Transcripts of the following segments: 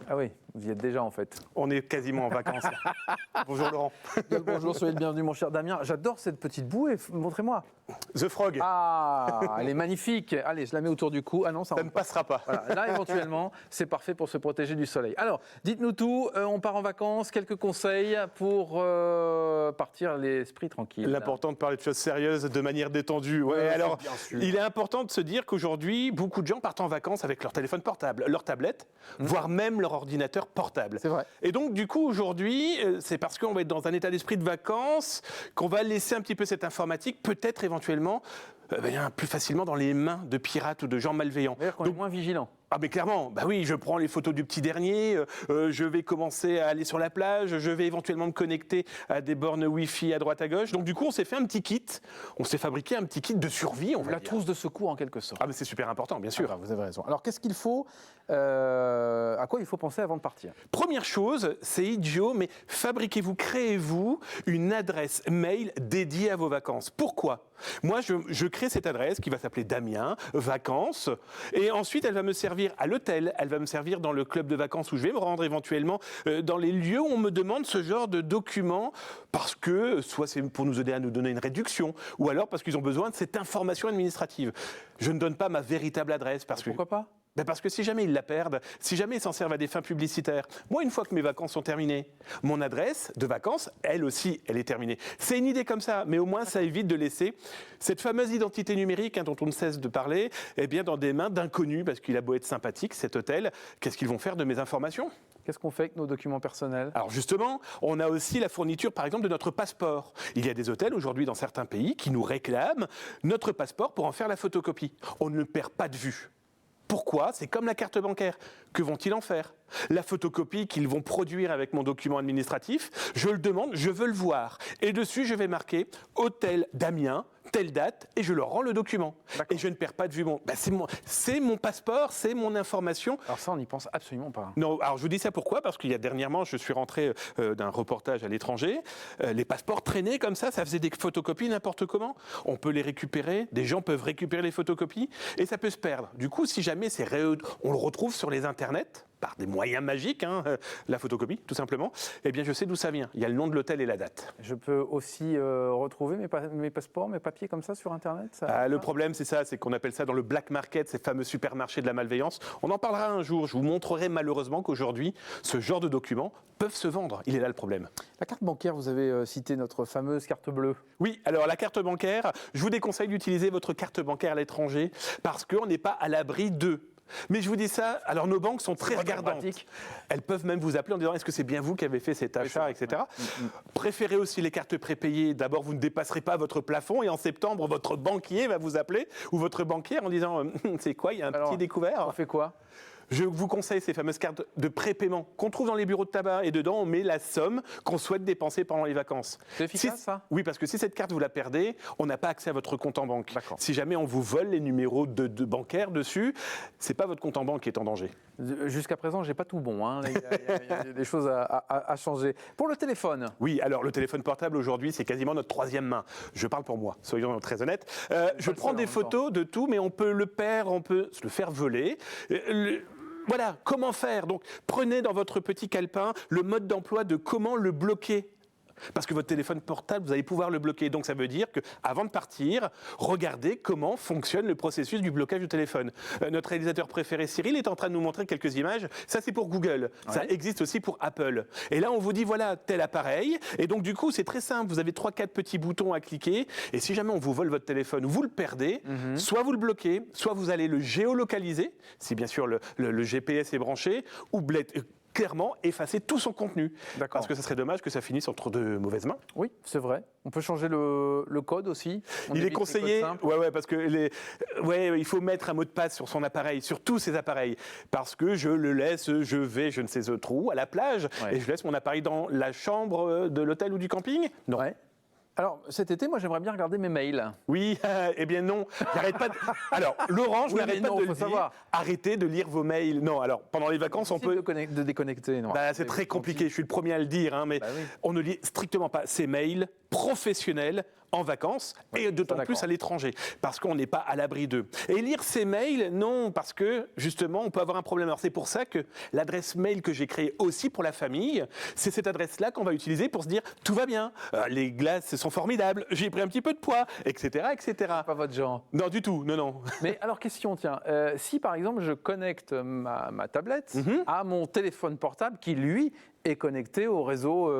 Ah oui, vous y êtes déjà en fait. On est quasiment en vacances. Bonjour Laurent. Bonjour, soyez le bienvenu mon cher Damien. J'adore cette petite bouée, montrez-moi. The Frog. Ah, elle est magnifique. Allez, je la mets autour du cou. Ah non, ça ne passera pas. Voilà. Là, éventuellement, c'est parfait pour se protéger du soleil. Alors, dites-nous tout. On part en vacances. Quelques conseils pour partir l'esprit tranquille. L'important de parler de choses sérieuses de manière détendue. Ouais, alors, il est important de se dire qu'aujourd'hui, beaucoup de gens partent en vacances avec leur téléphone portable, leur tablette, voire même leur ordinateur portable. C'est vrai. Et donc, du coup, aujourd'hui, c'est parce qu'on va être dans un état d'esprit de vacances qu'on va laisser un petit peu cette informatique, peut-être éventuellement, plus facilement dans les mains de pirates ou de gens malveillants. C'est-à-dire qu'on est moins vigilant. Ah mais clairement, bah oui, je prends les photos du petit dernier, je vais commencer à aller sur la plage, je vais éventuellement me connecter à des bornes Wi-Fi à droite à gauche. Donc du coup, on s'est fait un petit kit, on s'est fabriqué un petit kit de survie, on va La dire. trousse de secours en quelque sorte. Ah mais c'est super important, bien sûr. Ah, vous avez raison. Alors qu'est-ce qu'il faut, à quoi il faut penser avant de partir? Première chose, c'est idiot, mais fabriquez-vous, créez-vous une adresse mail dédiée à vos vacances. Pourquoi ? Moi, je crée cette adresse qui va s'appeler Damien, vacances, et ensuite elle va me servir à l'hôtel, elle va me servir dans le club de vacances où je vais me rendre éventuellement, dans les lieux où on me demande ce genre de documents, parce que soit c'est pour nous aider à nous donner une réduction, ou alors parce qu'ils ont besoin de cette information administrative. Je ne donne pas ma véritable adresse parce que... Pourquoi pas ? Parce que si jamais ils la perdent, si jamais ils s'en servent à des fins publicitaires, moi, une fois que mes vacances sont terminées, mon adresse de vacances, elle aussi, elle est terminée. C'est une idée comme ça, mais au moins, ça évite de laisser cette fameuse identité numérique dont on ne cesse de parler, dans des mains d'inconnus, parce qu'il a beau être sympathique, cet hôtel, qu'est-ce qu'ils vont faire de mes informations ? Qu'est-ce qu'on fait avec nos documents personnels ? Alors justement, on a aussi la fourniture, par exemple, de notre passeport. Il y a des hôtels aujourd'hui dans certains pays qui nous réclament notre passeport pour en faire la photocopie. On ne le perd pas de vue. Pourquoi ? C'est comme la carte bancaire. Que vont-ils en faire ? La photocopie qu'ils vont produire avec mon document administratif, je le demande, je veux le voir. Et dessus, je vais marquer « Hôtel Damien », telle date, et je leur rends le document. Et je ne perds pas de vue. C'est mon passeport, c'est mon information. Alors ça, on n'y pense absolument pas. Non, alors je vous dis ça pourquoi ? Parce qu'il y a dernièrement, je suis rentré d'un reportage à l'étranger. Les passeports traînaient comme ça faisait des photocopies n'importe comment. On peut les récupérer, des gens peuvent récupérer les photocopies, et ça peut se perdre. Du coup, si jamais on le retrouve sur les internets, par des moyens magiques, la photocopie, tout simplement, eh bien, je sais d'où ça vient. Il y a le nom de l'hôtel et la date. Je peux aussi retrouver mes passeports, mes papiers comme ça sur Internet ? Le problème, c'est ça, c'est qu'on appelle ça dans le black market, ces fameux supermarchés de la malveillance. On en parlera un jour. Je vous montrerai malheureusement qu'aujourd'hui, ce genre de documents peuvent se vendre. Il est là le problème. La carte bancaire, vous avez cité notre fameuse carte bleue. Oui, alors la carte bancaire, je vous déconseille d'utiliser votre carte bancaire à l'étranger parce qu'on n'est pas à l'abri d'eux. Mais je vous dis ça, alors nos banques sont très regardantes. Elles peuvent même vous appeler en disant est-ce que c'est bien vous qui avez fait cet achat, etc. Préférez aussi les cartes prépayées. D'abord, vous ne dépasserez pas votre plafond et en septembre, votre banquier va vous appeler ou votre banquière en disant c'est quoi, il y a un petit découvert. On fait quoi ? Je vous conseille ces fameuses cartes de prépaiement qu'on trouve dans les bureaux de tabac et dedans on met la somme qu'on souhaite dépenser pendant les vacances. C'est efficace ça ? Oui, parce que si cette carte vous la perdez, on n'a pas accès à votre compte en banque. D'accord. Si jamais on vous vole les numéros de bancaires dessus, c'est pas votre compte en banque qui est en danger. Jusqu'à présent, j'ai pas tout bon. Il y a des choses à changer. Pour le téléphone ? Oui, alors le téléphone portable aujourd'hui, c'est quasiment notre troisième main. Je parle pour moi, soyons très honnêtes. Je prends des photos de tout, mais on peut le perdre, on peut se le faire voler. Voilà, comment faire ? Donc, prenez dans votre petit calepin le mode d'emploi de comment le bloquer. Parce que votre téléphone portable, vous allez pouvoir le bloquer. Donc ça veut dire qu'avant de partir, regardez comment fonctionne le processus du blocage du téléphone. Notre réalisateur préféré, Cyril, est en train de nous montrer quelques images. Ça, c'est pour Google. Ouais. Ça existe aussi pour Apple. Et là, on vous dit, voilà, tel appareil. Et donc, du coup, c'est très simple. Vous avez 3-4 petits boutons à cliquer. Et si jamais on vous vole votre téléphone ou vous le perdez, soit vous le bloquez, soit vous allez le géolocaliser, si bien sûr le GPS est branché, ou clairement effacer tout son contenu. Parce que ça serait dommage que ça finisse entre de mauvaises mains. Oui, c'est vrai. On peut changer le code aussi. Il est conseillé, parce que il faut mettre un mot de passe sur son appareil, sur tous ses appareils, parce que je le laisse, je vais, je ne sais trop, à la plage, et je laisse mon appareil dans la chambre de l'hôtel ou du camping. Non. Ouais. Alors, cet été, moi, j'aimerais bien regarder mes mails. Oui, eh bien non. J'arrête pas de... Alors, Laurent, je n'arrête pas de le dire. Arrêtez de lire vos mails. Non, alors, pendant les vacances, on peut... de déconnecter. Non. C'est très compliqué, je suis le premier à le dire, mais on ne lit strictement pas ces mails professionnels en vacances et d'autant plus à l'étranger, parce qu'on n'est pas à l'abri d'eux. Et lire ces mails, non, parce que justement, on peut avoir un problème. Alors c'est pour ça que l'adresse mail que j'ai créée aussi pour la famille, c'est cette adresse-là qu'on va utiliser pour se dire tout va bien, les glaces sont formidables, j'ai pris un petit peu de poids, etc., etc. Pas votre genre. Non, du tout, non, non. Mais alors, question, tiens, si par exemple je connecte ma tablette à mon téléphone portable qui, lui, est connecté au réseau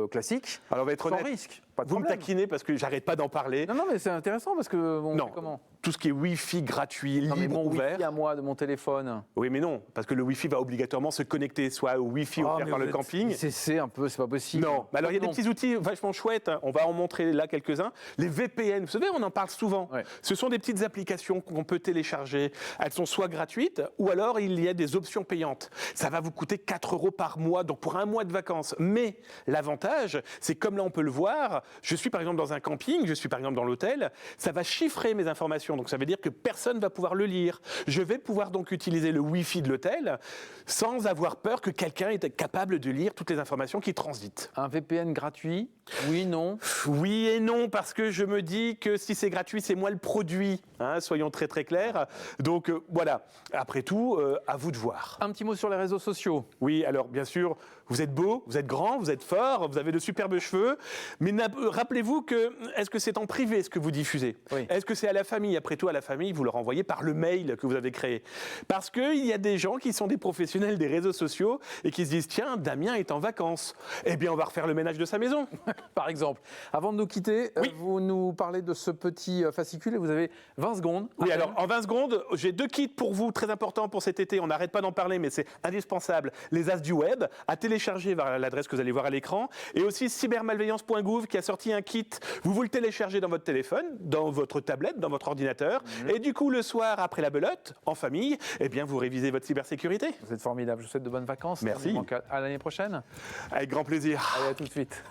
classique, Alors on va être sans honnête, risque, pas de vous me problème. taquinez parce que j'arrête pas d'en parler. Non, mais c'est intéressant parce que bon, Non. c'est comment Tout ce qui est Wi-Fi gratuit, Non, mais libre, mon ouvert. Wi-Fi à moi de mon téléphone. Oui, mais non, parce que le Wi-Fi va obligatoirement se connecter soit au Wi-Fi offert par le camping. C'est un peu, c'est pas possible. Non, mais alors il y a des petits outils vachement chouettes, hein. On va en montrer là quelques-uns. Les VPN, vous savez, on en parle souvent. Ouais. Ce sont des petites applications qu'on peut télécharger. Elles sont soit gratuites, ou alors il y a des options payantes. Ça va vous coûter 4 € par mois, donc pour un mois de vacances. Mais l'avantage, c'est comme là on peut le voir, je suis par exemple dans un camping, je suis par exemple dans l'hôtel, ça va chiffrer mes informations, donc ça veut dire que personne ne va pouvoir le lire. Je vais pouvoir donc utiliser le Wi-Fi de l'hôtel sans avoir peur que quelqu'un est capable de lire toutes les informations qui transitent. Un VPN gratuit, oui, non. Oui et non, parce que je me dis que si c'est gratuit, c'est moi le produit, hein, soyons très très clairs. Donc voilà, après tout, à vous de voir. Un petit mot sur les réseaux sociaux. Oui, alors bien sûr, vous êtes beau, vous êtes grand, vous êtes fort, vous avez de superbes cheveux, mais rappelez-vous que, est-ce que c'est en privé ce que vous diffusez? Oui. Est-ce que c'est à la famille? Après tout, à la famille, vous le renvoyez par le mail que vous avez créé. Parce qu'il y a des gens qui sont des professionnels des réseaux sociaux et qui se disent, tiens, Damien est en vacances, eh bien on va refaire le ménage de sa maison. Par exemple. Avant de nous quitter, Oui. vous nous parlez de ce petit fascicule et vous avez 20 secondes. Oui, alors en 20 secondes, j'ai 2 kits pour vous, très importants pour cet été. On n'arrête pas d'en parler, mais c'est indispensable. Les As du Web, à télécharger vers l'adresse que vous allez voir à l'écran. Et aussi cybermalveillance.gouv qui a sorti un kit. Vous le téléchargez dans votre téléphone, dans votre tablette, dans votre ordinateur. Et du coup, le soir, après la belote, en famille, eh bien, vous révisez votre cybersécurité. Vous êtes formidable. Je vous souhaite de bonnes vacances. Merci. À l'année prochaine. Avec grand plaisir. Allez, à tout de suite.